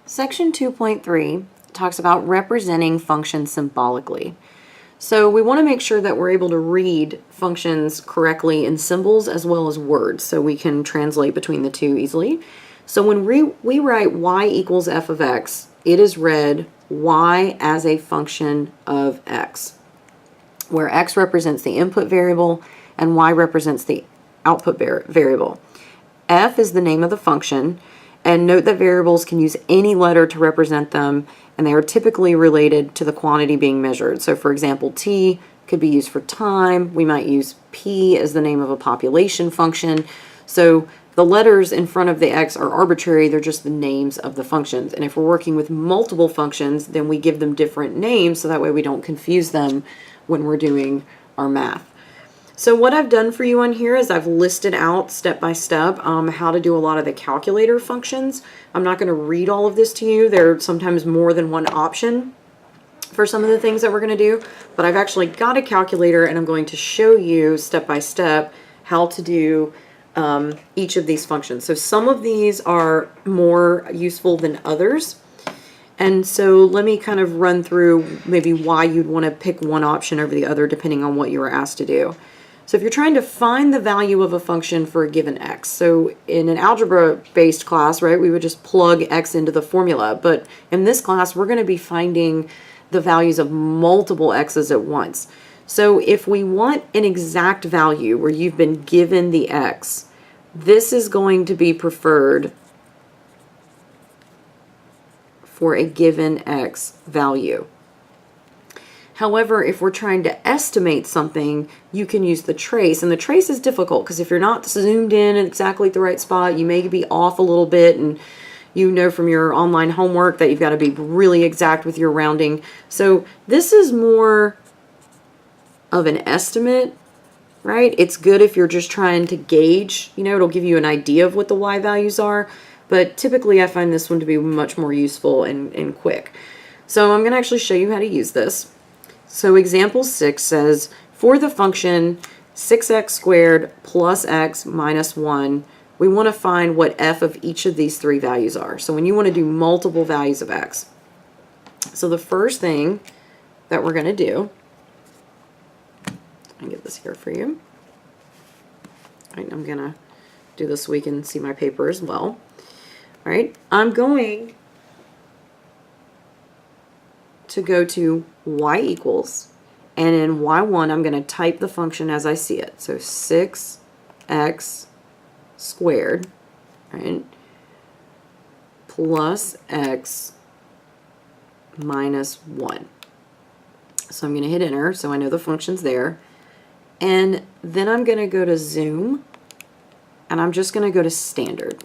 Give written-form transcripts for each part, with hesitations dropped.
Section 2.3 talks about representing functions symbolically. So we want to make sure that we're able to read functions correctly in symbols as well as words, so we can translate between the two easily. So when we write y equals f of x, it is read y as a function of x, where x represents the input variable and y represents the output variable. F is the name of the function, and note that variables can use any letter to represent them, and they are typically related to the quantity being measured. So for example, t could be used for time. We might use p as the name of a population function. So the letters in front of the x are arbitrary, they're just the names of the functions. And if we're working with multiple functions, then we give them different names so that way we don't confuse them when we're doing our math. So what I've done for you on here is I've listed out step by step how to do a lot of the calculator functions. I'm not going to read all of this to you. There are sometimes more than one option for some of the things that we're going to do, but I've actually got a calculator and I'm going to show you step by step how to do each of these functions. So some of these are more useful than others. And so let me kind of run through maybe why you'd want to pick one option over the other depending on what you were asked to do. So if you're trying to find the value of a function for a given x, so in an algebra-based class, right, we would just plug x into the formula. But in this class, we're going to be finding the values of multiple x's at once. So if we want an exact value where you've been given the x, this is going to be preferred for a given x value. However, if we're trying to estimate something, you can use the trace. And the trace is difficult because if you're not zoomed in at exactly the right spot, you may be off a little bit, and you know from your online homework that you've got to be really exact with your rounding. So this is more of an estimate, right? It's good if you're just trying to gauge, you know, it'll give you an idea of what the y values are. But typically I find this one to be much more useful and quick. So I'm going to actually show you how to use this. So example 6 says, for the function 6x squared plus x minus 1, we want to find what f of each of these three values are. So when you want to do multiple values of x. So the first thing that we're going to do, I'll get this here for you. All right, I'm going to do this so we can see my paper as well. All right, I'm going to go to y equals, and in y1 I'm going to type the function as I see it. So 6x squared, right, plus x minus 1. So I'm going to hit enter so I know the function's there. And then I'm going to go to zoom, and I'm just going to go to standard.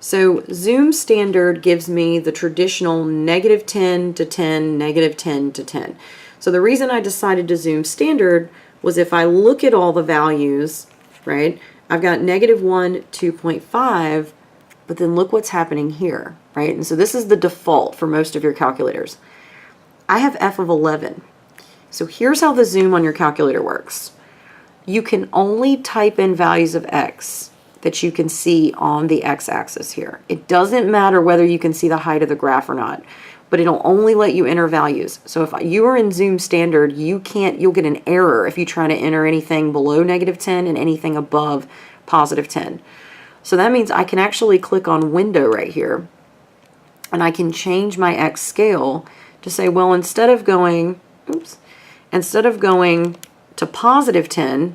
So zoom standard gives me the traditional -10 to 10, -10 to 10. So the reason I decided to zoom standard was if I look at all the values, right, I've got -1, 2.5, but then look what's happening here, right? And so this is the default for most of your calculators. I have f of 11. So here's how the zoom on your calculator works. You can only type in values of x that you can see on the x-axis here. It doesn't matter whether you can see the height of the graph or not, but it'll only let you enter values. So if you are in zoom standard, you'll get an error if you try to enter anything below -10 and anything above +10. So that means I can actually click on window right here, and I can change my x scale to say, well, instead of going to +10,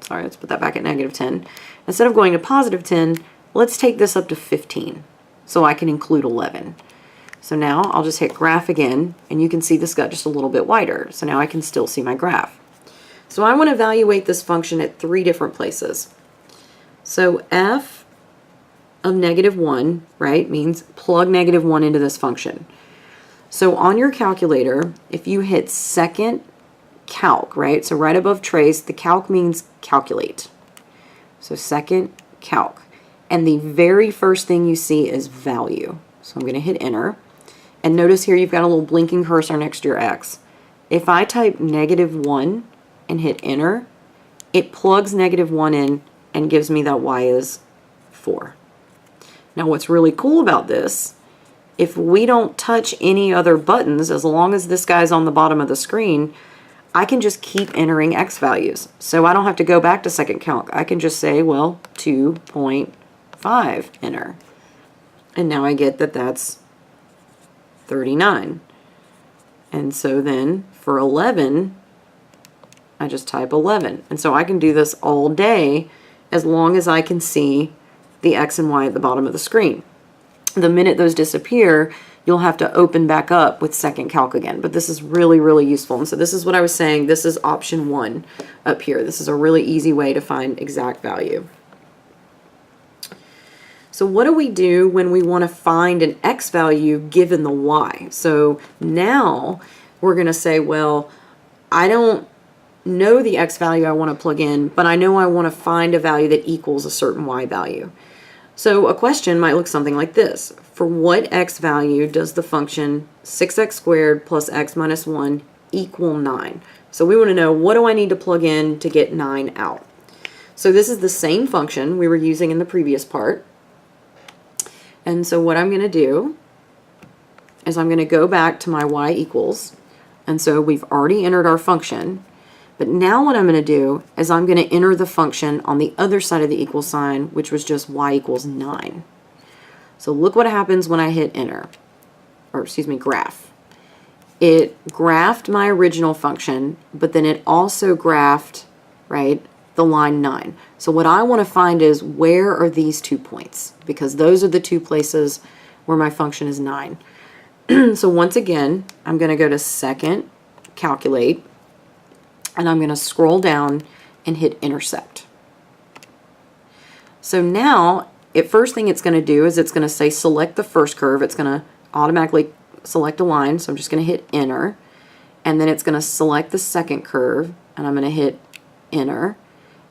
sorry, let's put that back at -10. Instead of going to +10, let's take this up to 15 so I can include 11. So now I'll just hit graph again, and you can see this got just a little bit wider. So now I can still see my graph. So I want to evaluate this function at 3 different places. So f of -1, right, means plug -1 into this function. So on your calculator, if you hit second calc, right? So right above trace, the calc means calculate. So second calc. And the very first thing you see is value. So I'm going to hit enter. And notice here you've got a little blinking cursor next to your x. If I type -1 and hit enter, it plugs -1 in and gives me that y is 4. Now what's really cool about this, if we don't touch any other buttons, as long as this guy's on the bottom of the screen, I can just keep entering x values. So I don't have to go back to second calc. I can just say, well, 2.5, enter. And now I get that that's 39. And so then for 11, I just type 11. And so I can do this all day as long as I can see the X and Y at the bottom of the screen. The minute those disappear, you'll have to open back up with second calc again. But this is really, really useful. And so this is what I was saying. This is option 1 up here. This is a really easy way to find exact value. So what do we do when we want to find an X value given the Y? So now we're going to say, well, I don't know the X value I want to plug in, but I know I want to find a value that equals a certain Y value. So a question might look something like this. For what X value does the function 6x squared plus x minus 1 equal 9? So we want to know, what do I need to plug in to get 9 out? So this is the same function we were using in the previous part. And so what I'm going to do is I'm going to go back to my y equals. And so we've already entered our function. But now what I'm going to do is I'm going to enter the function on the other side of the equal sign, which was just y equals 9. So look what happens when I hit enter, or excuse me, graph. It graphed my original function, but then it also graphed, right, the line 9. So what I want to find is, where are these 2 points? Because those are the 2 places where my function is 9. So once again, I'm going to go to second, calculate, and I'm going to scroll down and hit intersect. So now, first thing it's going to do is it's going to say select the first curve. It's going to automatically select a line, so I'm just going to hit enter. And then it's going to select the second curve, and I'm going to hit enter.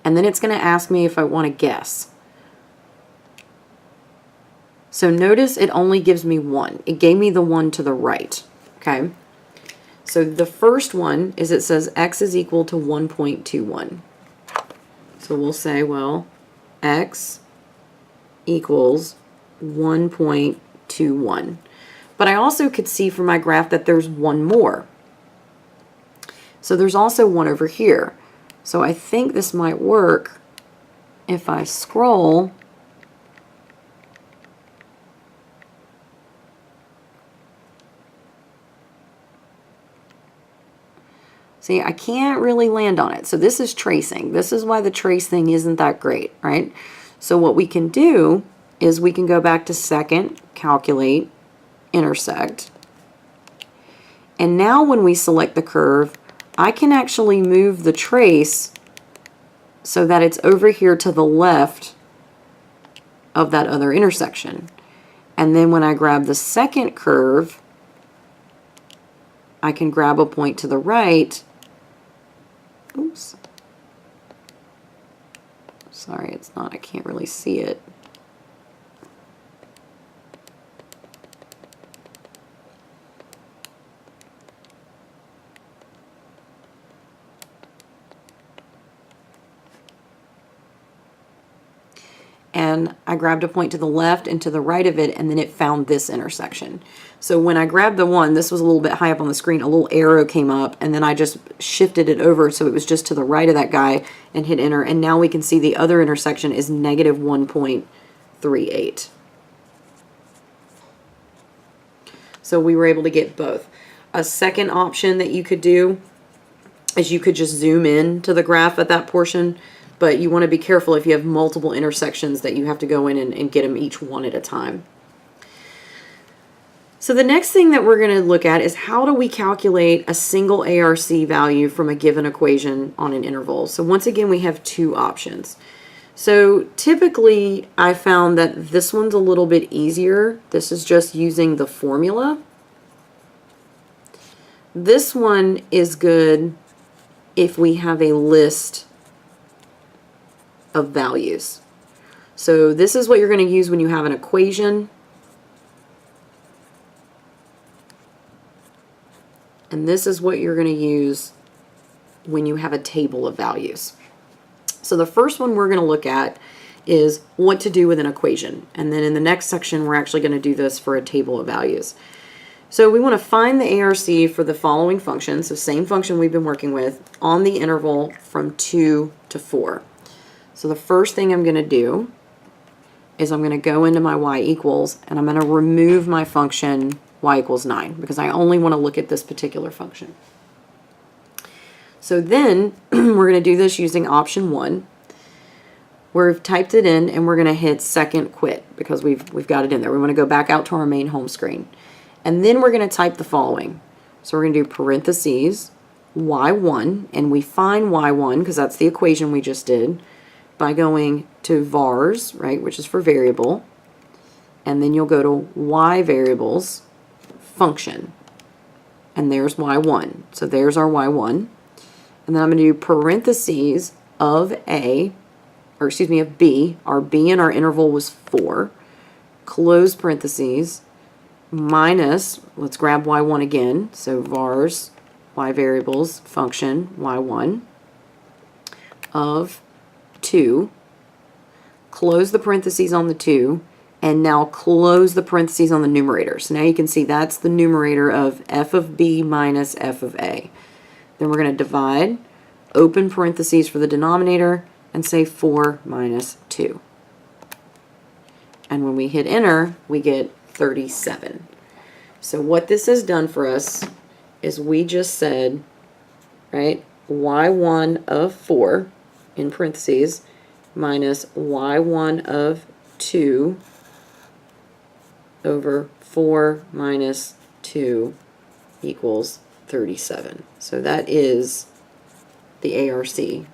And then it's going to ask me if I want to guess. So notice it only gives me 1. It gave me the one to the right. Okay. So the first one is, it says x is equal to 1.21. So we'll say, well, x equals 1.21. But I also could see from my graph that there's one more. So there's also one over here. So I think this might work if I scroll. See, I can't really land on it. So this is tracing. This is why the trace thing isn't that great, right? So what we can do is we can go back to second, calculate, intersect. And now when we select the curve, I can actually move the trace so that it's over here to the left of that other intersection. And then when I grab the second curve, I can grab a point to the right. Oops. Sorry, it's not, I can't really see it. And I grabbed a point to the left and to the right of it, and then it found this intersection. So when I grabbed the one, this was a little bit high up on the screen, a little arrow came up, and then I just shifted it over so it was just to the right of that guy and hit enter, and now we can see the other intersection is negative 1.38. So we were able to get both. A second option that you could do is you could just zoom in to the graph at that portion, but you want to be careful if you have multiple intersections that you have to go in and get them each one at a time. So the next thing that we're going to look at is, how do we calculate a single ARC value from a given equation on an interval? So once again, we have 2 options. So typically I found that this one's a little bit easier. This is just using the formula. This one is good if we have a list of values. So this is what you're going to use when you have an equation. And this is what you're going to use when you have a table of values. So the first one we're going to look at is what to do with an equation. And then in the next section, we're actually going to do this for a table of values. So we want to find the ARC for the following function, so same function we've been working with, on the interval from 2 to 4. So the first thing I'm going to do is I'm going to go into my y equals, and I'm going to remove my function y equals 9, because I only want to look at this particular function. So then we're going to do this using option 1. We've typed it in, and we're going to hit second quit, because we've got it in there. We want to go back out to our main home screen. And then we're going to type the following. So we're going to do parentheses y1, and we find y1, because that's the equation we just did, by going to vars, right, which is for variable, and then you'll go to y variables function, and there's y1. So there's our y1. And then I'm going to do parentheses of b. Our b in our interval was 4. Close parentheses, minus, let's grab y1 again, so vars, y variables, function, y1, of 2, close the parentheses on the 2, and now close the parentheses on the numerator. So now you can see that's the numerator of f of b minus f of a. Then we're going to divide, open parentheses for the denominator, and say 4 minus 2. And when we hit enter, we get 37. So what this has done for us is we just said, right, y1 of 4 in parentheses minus y1 of 2 over 4 minus 2 equals 37. So that is the ARC